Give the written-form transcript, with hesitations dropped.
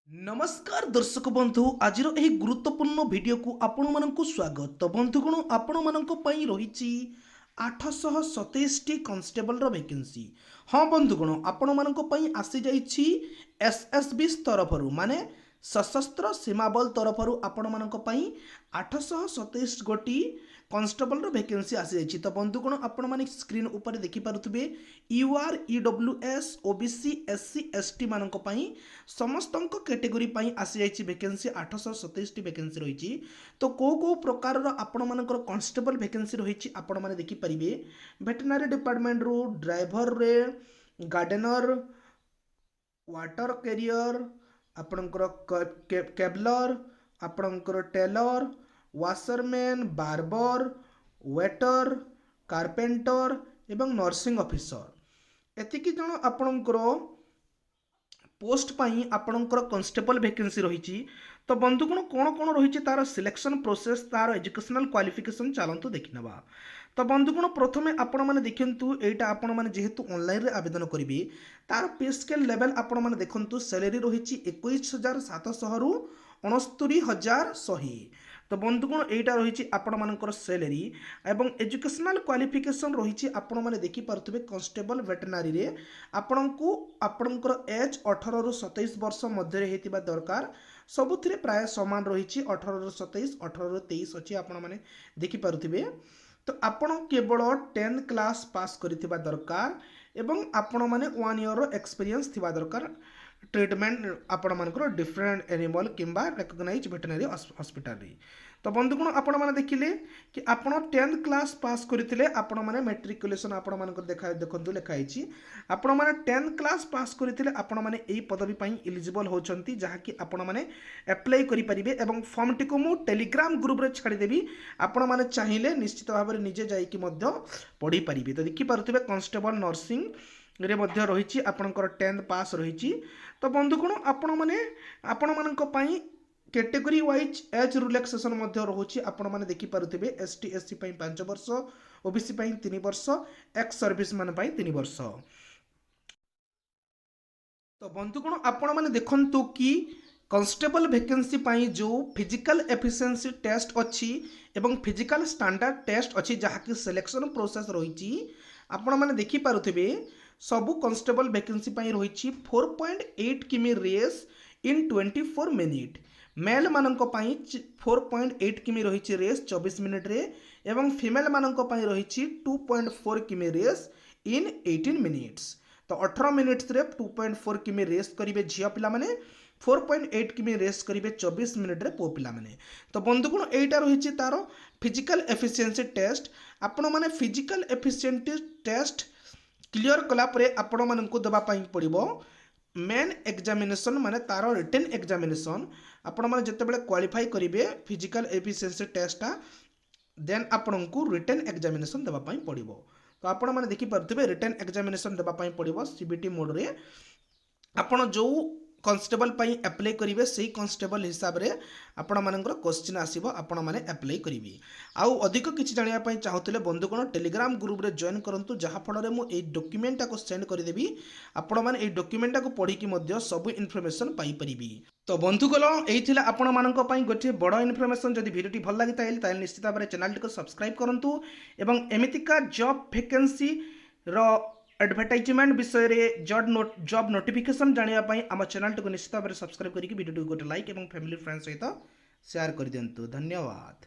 नमस्कार दर्शक बंधु आज यही गुरुत्वपूर्ण वीडियो को आपण मानक स्वागत। तो बंधुगण आपण मानक पई रहिछि 827 कॉन्स्टेबल रो वैकेंसी। हाँ बंधुगण आपण मानक पई आसी जाइछि एसएसबी तरफरु माने सशस्त्र सीमा बल तरफरु आपण मानक पई 827 गोटी कॉन्स्टेबल रो वैकेंसी आसी जाइछि। तो बंधुगण आपण माने स्क्रीन ऊपर देखि पारुथबे UR EWS OBC SC ST मानक पई समस्तंक कैटेगरी पई आसी जाइछि वैकेंसी 827 टी वैकेंसी रहिछि। तो को प्रकार रो आपण मानकर कॉन्स्टेबल वैकेंसी रहिछि आपण माने देखि परिबे। वेटरनरी डिपार्टमेंट रो ड्राइवर रे गार्डनर वाटर कैरियर आपणकर केबलर आपणकर tailor washerman barber waiter carpenter एवं नर्सिंग ऑफिसर एतिकी जण आपणकर पोस्ट पाई आपणकर कॉन्स्टेबल वैकेंसी रही। तो बंधुगण कौन कौन रही तार सिलेक्शन प्रोसेस तार एजुकेशनल क्वालिफिकेशन चलतु देखिनवा। तो बंधुगण प्रथमे आपण मैंने देखु यहाँ आपण मैंने जेहेतु ऑनलाइन आवेदन करेंगे तार पे स्केल लेवल आपण मैंने देखु सैलरी रही 21,700 रु 69,100। तो बंधुगण यहाँ रही आपण मानकर सैलरी एवं एजुकेशनल क्वालिफिकेशन रही आपण मैंने देखिपे कॉन्स्टेबल वेटरनरी रे आपणको आपणकर एज 18 रु 27 वर्ष मध्य होता दरकार। सबुथिरे प्राय समान रही 18 रु 27 18 रु 23 अच्छी आपण मैंने देखिपे। तो आपण केवल 10th क्लास पास करिथिबा दरकार एवं आपण माने 1 ईयर एक्सपीरियंस थिबा दरकार। ट्रीटमेंट आपण मानकर डिफरेंट एनिमल किंबा रिकॉग्नाइज वेटरनरी हॉस्पिटल रे। तो बंधुगण आपण माने देखिले कि आपण 10th क्लास पास करथिले आपण माने मैट्रिकुलेशन आपण मानकर देखंतु लिखाइछि आपण माने 10th क्लास पास करथिले आपण माने एई पदवी पई एलिजिबल होचंती जहा कि आपण माने अप्लाई करि परिबे। एवं फॉर्म टिको मु टेलीग्राम ग्रुप रे छाडी देबी आपण माने चाहिए निश्चित भाव में निजे जाई कि मध्य पढ़ी पारिबे। तो देखि पारुथिबे कांस्टेबल नर्सिंग रे मध्य रही आपणकर 10th पास रही। तो बंधुगण आपण माने आपण मानक पई कैटेगरी वाइज एज रिलैक्सेशन मध्य रहुछि आपण माने देखि पारुथिबे एसटी एससी पई 5 वर्ष ओबीसी पई 3 वर्ष एक्स सर्विस मान पई 3 वर्ष। तो बंधुगण आपण माने देखंतु कि कांस्टेबल वैकेंसी पाई जो फिजिकल एफिशिएंसी टेस्ट अच्छी एवं फिजिकल स्टैंडर्ड टेस्ट अच्छी जहाँ कि सिलेक्शन प्रोसेस रही आपण माने देखि पारुथिबे सबु कांस्टेबल वैकेंसी पाई रही 4.8 किमी रेस इन 24 मिनिट। मेल मानक पाई 4.8 किमी रही रेस 24 मिनिट रे एवं फीमेल मानक पाई रही 2.4 किमी रेस इन 18 मिनिट्स। तो 18 मिनिट्स रे 2.4 किमी रेस करिवे झिया पिला माने 4.8 किमी रेस करिवे 24 मिनिट रे पो पिला माने। तो बंधुगण एटा रही तार फिजिकल एफिशिएंसी टेस्ट आपण माने फिजिकल एफिशिएंसी टेस्ट क्लियर कला परे आपण मानकु दबा पई पड़िबो मेन एग्जामिनेशन माने तार रिटन एग्जामिनेशन आपण माने जते बेले क्वालिफाई करिवे physical efficiency टेस्टा then आपनकु written examination दबा पई पड़िबो। तो आपण माने देखि परथिबे रिटन एग्जामिनेशन दबा पई पड़िबो सीबीटी मोड रे आपण जो कांस्टेबल पाई अप्लाई करिवे सेही कांस्टेबल हिसाब रे आपण मानकर क्वेश्चन आसीबो आपण माने अप्लाई करिवे। आउ अधिक किछि जानिया पई चाहुतले बंधुगण टेलीग्राम ग्रुप रे जॉइन करंतु जहा फल रे मु ए डॉक्यूमेंट को सेंड कर देबी आपण माने ए डॉक्यूमेंट को पढी कि मध्य सब इन्फॉर्मेशन पाई परिबी। तो बंधुगण एइथिला आपण मानक पई गोटे बड़ इन्फॉर्मेशन जदि वीडियोटी भल लागि ताइल निश्चित भाव चैनल को सब्सक्राइब करंतु एवं एमितिका जॉब वैकेंसी रो एडवर्टाइजमेंट विषय रे जॉब नोटिफिकेशन जानिया आम चैनल को निश्चित भाव में सब्सक्राइब करके वीडियो गोटे लाइक और फैमिली फ्रेंड्स सहित शेयर कर दिंतु। धन्यवाद।